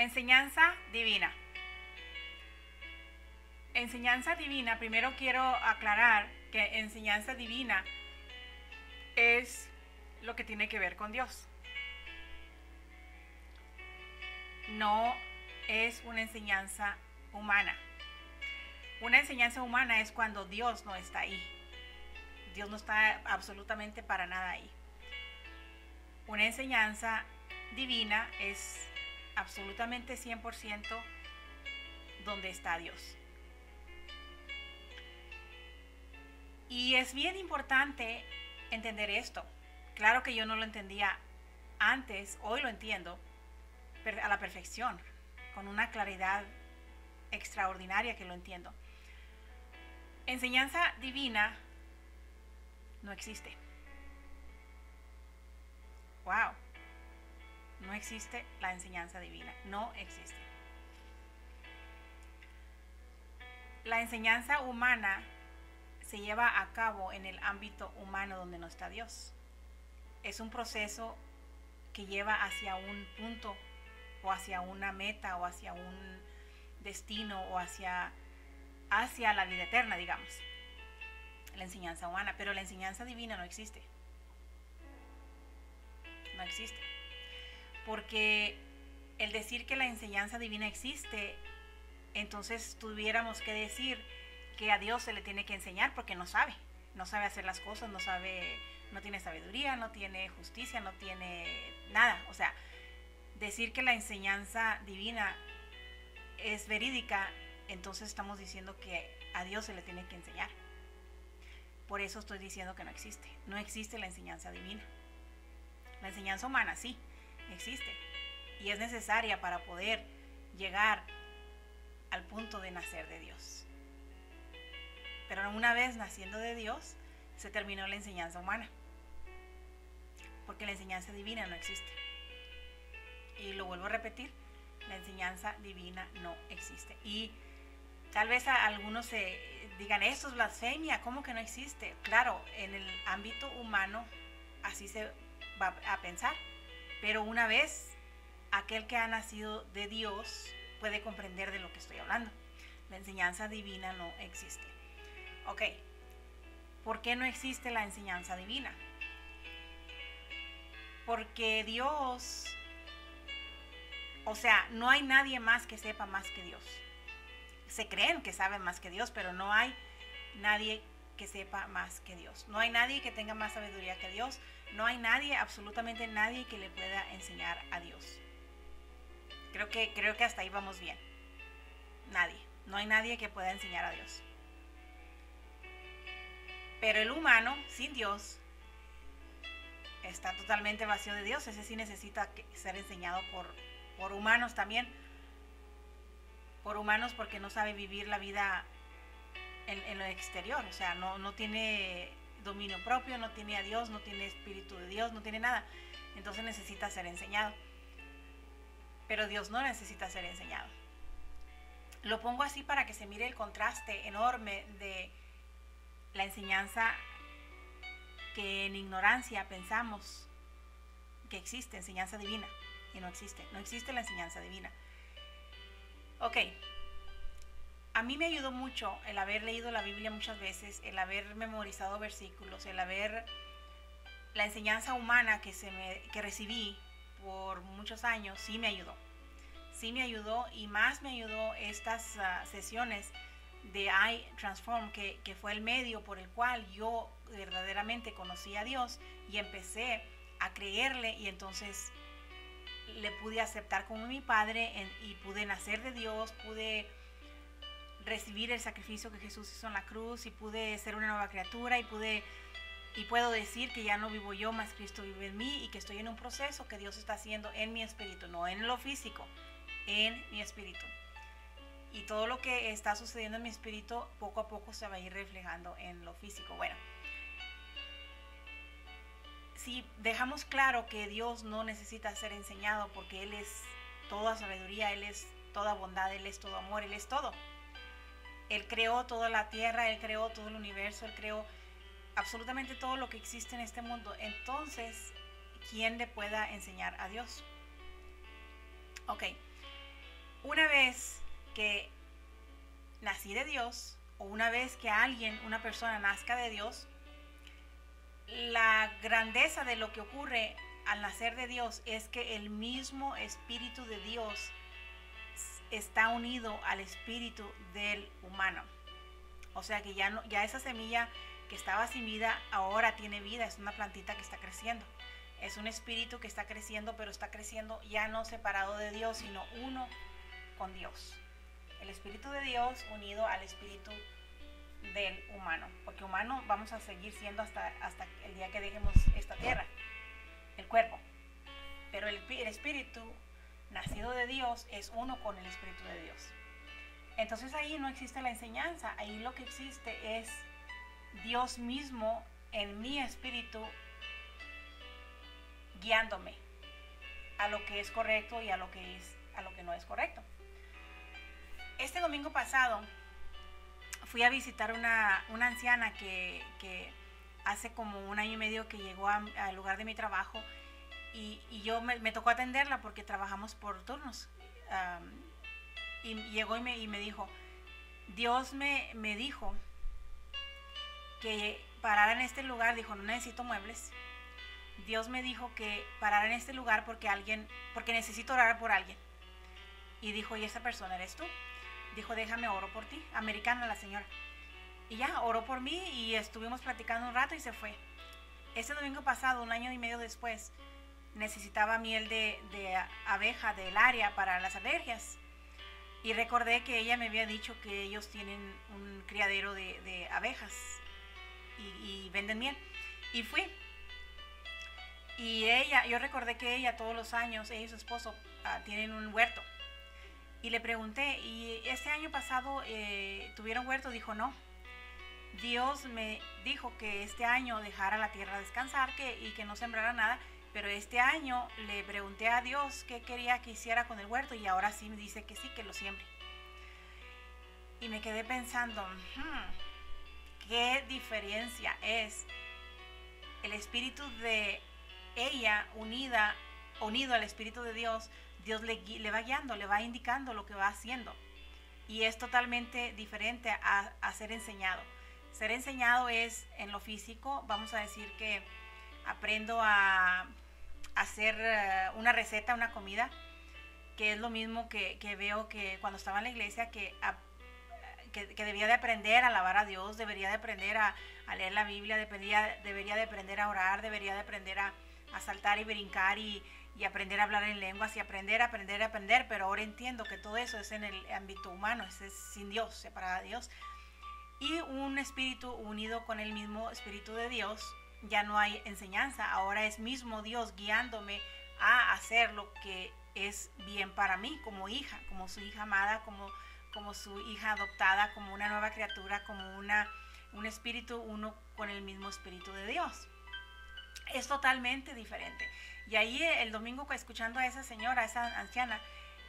Enseñanza divina. Enseñanza divina, primero quiero aclarar que enseñanza divina es lo que tiene que ver con Dios. No es una enseñanza humana. Una enseñanza humana es cuando Dios no está ahí. Dios no está absolutamente para nada ahí. Una enseñanza divina es absolutamente 100% donde está Dios. Y es bien importante entender esto. Claro que yo no lo entendía antes, hoy lo entiendo a la perfección, con una claridad extraordinaria que lo entiendo. Enseñanza divina no existe. Wow. No existe la enseñanza divina. No existe. La enseñanza humana se lleva a cabo en el ámbito humano donde no está Dios. Es un proceso que lleva hacia un punto o hacia una meta o hacia un destino o hacia la vida eterna, digamos. La enseñanza humana, pero la enseñanza divina no existe. No existe. Porque el decir que la enseñanza divina existe, entonces tuviéramos que decir que a Dios se le tiene que enseñar porque no sabe hacer las cosas, no tiene sabiduría, no tiene justicia, no tiene nada. O sea, decir que la enseñanza divina es verídica, entonces estamos diciendo que a Dios se le tiene que enseñar. Por eso estoy diciendo que no existe. No existe la enseñanza divina. La enseñanza humana sí existe y es necesaria para poder llegar al punto de nacer de Dios. Pero una vez naciendo de Dios, se terminó la enseñanza humana, porque la enseñanza divina no existe. Y lo vuelvo a repetir, la enseñanza divina no existe. Y tal vez a algunos se digan, esto es blasfemia, ¿cómo que no existe? Claro, en el ámbito humano así se va a pensar, pero una vez aquel que ha nacido de Dios puede comprender de lo que estoy hablando. La enseñanza divina no existe. Ok, ¿por qué no existe la enseñanza divina? Porque Dios, o sea, no hay nadie más que sepa más que Dios. Se creen que saben más que Dios, pero no hay nadie que sepa más que Dios. No hay nadie que tenga más sabiduría que Dios. No hay nadie, absolutamente nadie que le pueda enseñar a Dios. Creo que hasta ahí vamos bien. Nadie. No hay nadie que pueda enseñar a Dios. Pero el humano, sin Dios, está totalmente vacío de Dios. Ese sí necesita ser enseñado por humanos también. Por humanos porque no sabe vivir la vida en lo exterior. O sea, no tiene dominio propio, no tiene a Dios, no tiene espíritu de Dios, no tiene nada. Entonces necesita ser enseñado. Pero Dios no necesita ser enseñado. Lo pongo así para que se mire el contraste enorme de la enseñanza que en ignorancia pensamos que existe, enseñanza divina, y no existe la enseñanza divina. Ok, a mí me ayudó mucho el haber leído la Biblia muchas veces, el haber memorizado versículos, la enseñanza humana que recibí por muchos años, sí me ayudó y más me ayudó estas sesiones de iTransform, que fue el medio por el cual yo verdaderamente conocí a Dios y empecé a creerle, y entonces le pude aceptar como mi Padre y pude nacer de Dios, pude recibir el sacrificio que Jesús hizo en la cruz y pude ser una nueva criatura y puedo decir que ya no vivo yo, más Cristo vive en mí, y que estoy en un proceso que Dios está haciendo en mi espíritu, no en lo físico, en mi espíritu. Y todo lo que está sucediendo en mi espíritu poco a poco se va a ir reflejando en lo físico. Bueno, si dejamos claro que Dios no necesita ser enseñado porque Él es toda sabiduría, Él es toda bondad, Él es todo amor, Él es todo. Él creó toda la tierra, Él creó todo el universo, Él creó absolutamente todo lo que existe en este mundo. Entonces, ¿quién le pueda enseñar a Dios? Ok, una vez que nací de Dios, o una vez que una persona nazca de Dios, la grandeza de lo que ocurre al nacer de Dios es que el mismo Espíritu de Dios está unido al espíritu del humano. O sea que ya esa semilla que estaba sin vida ahora tiene vida, es una plantita que está creciendo. Es un espíritu que está creciendo, pero está creciendo ya no separado de Dios, sino uno con Dios. El espíritu de Dios unido al espíritu del humano. Porque humano vamos a seguir siendo hasta el día que dejemos esta tierra, el cuerpo. Pero el espíritu nacido de Dios es uno con el espíritu de Dios. Entonces ahí no existe la enseñanza, ahí lo que existe es Dios mismo en mi espíritu guiándome a lo que es correcto y a lo que no es correcto. Este domingo pasado fui a visitar una anciana que hace como 1 año y medio que llegó al lugar de mi trabajo, y yo me tocó atenderla porque trabajamos por turnos. Y llegó y me dijo, Dios me dijo que parara en este lugar. Dijo, no necesito muebles. Dios me dijo que parara en este lugar porque necesito orar por alguien. Y dijo, y esa persona eres tú. Dijo, déjame oro por ti. Americana la señora. Y ya, oró por mí y estuvimos platicando un rato y se fue. Este domingo pasado, 1 año y medio después, necesitaba miel de abeja del área para las alergias. Y recordé que ella me había dicho que ellos tienen un criadero de abejas y venden miel. Y fui. Y yo recordé que ella todos los años, ella y su esposo tienen un huerto. Y le pregunté, ¿y este año pasado tuvieron huerto? Dijo, no. Dios me dijo que este año dejara la tierra descansar y que no sembrara nada. Pero este año le pregunté a Dios qué quería que hiciera con el huerto y ahora sí me dice que sí, que lo siembre. Y me quedé pensando, ¿qué diferencia es el espíritu de ella unido al espíritu de Dios? Dios le va guiando, le va indicando lo que va haciendo. Y es totalmente diferente a ser enseñado. Ser enseñado es en lo físico. Vamos a decir que aprendo a hacer una receta, una comida, que es lo mismo que veo que cuando estaba en la iglesia, que debía de aprender a alabar a Dios, debería de aprender a leer la Biblia, debería de aprender a orar, debería de aprender a saltar y brincar y aprender a hablar en lenguas y aprender, pero ahora entiendo que todo eso es en el ámbito humano, es sin Dios, separado de Dios. Y un espíritu unido con el mismo espíritu de Dios, ya no hay enseñanza, ahora es mismo Dios guiándome a hacer lo que es bien para mí como hija, como su hija amada, como su hija adoptada, como una nueva criatura, como un espíritu uno con el mismo espíritu de Dios. Es totalmente diferente. Y ahí el domingo, escuchando a esa señora, a esa anciana,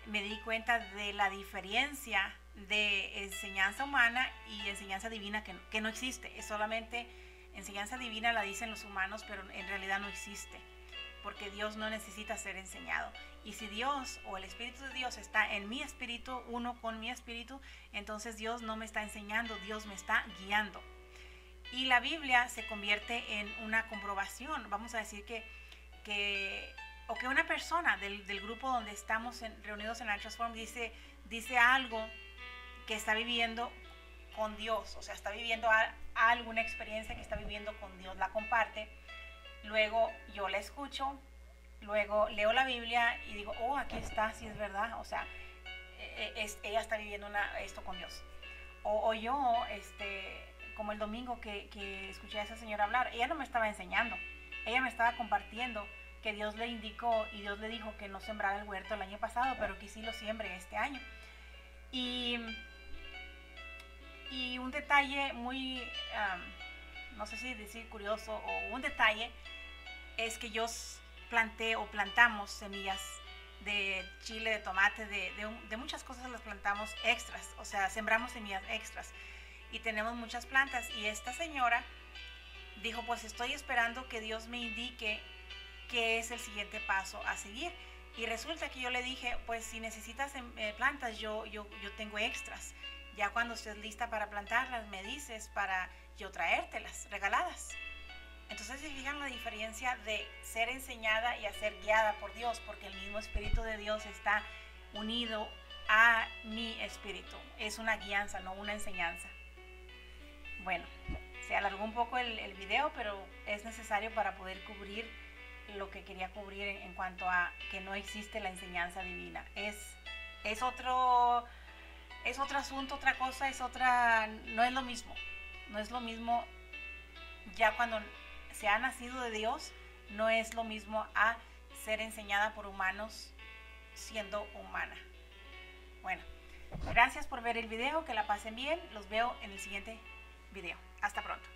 me di cuenta de la diferencia de enseñanza humana y enseñanza divina que no existe. Es solamente enseñanza divina, la dicen los humanos, pero en realidad no existe, porque Dios no necesita ser enseñado. Y si Dios o el Espíritu de Dios está en mi espíritu, uno con mi espíritu, entonces Dios no me está enseñando, Dios me está guiando. Y la Biblia se convierte en una comprobación. Vamos a decir que una persona del grupo donde estamos reunidos en la Transform dice algo que está viviendo con Dios, o sea, está viviendo alguna experiencia que está viviendo con Dios, la comparte, luego yo la escucho, luego leo la Biblia y digo, oh, aquí está, sí es verdad, o sea, ella está viviendo esto con Dios. O yo, como el domingo que escuché a esa señora hablar, ella no me estaba enseñando, ella me estaba compartiendo que Dios le indicó y Dios le dijo que no sembrara el huerto el año pasado, pero que sí lo siembre este año. Y un detalle muy, no sé si decir curioso, o un detalle, es que yo plantamos semillas de chile, de tomate, de muchas cosas las plantamos extras, o sea, sembramos semillas extras y tenemos muchas plantas. Y esta señora dijo, pues estoy esperando que Dios me indique qué es el siguiente paso a seguir. Y resulta que yo le dije, pues si necesitas plantas, yo tengo extras. Ya cuando estés lista para plantarlas, me dices para yo traértelas regaladas. Entonces se fijan la diferencia de ser enseñada y a ser guiada por Dios, porque el mismo Espíritu de Dios está unido a mi espíritu. Es una guianza, no una enseñanza. Bueno, se alargó un poco el video, pero es necesario para poder cubrir lo que quería cubrir en cuanto a que no existe la enseñanza divina. Es otro asunto, otra cosa, no es lo mismo. No es lo mismo ya cuando se ha nacido de Dios, no es lo mismo a ser enseñada por humanos siendo humana. Bueno, gracias por ver el video, que la pasen bien, los veo en el siguiente video. Hasta pronto.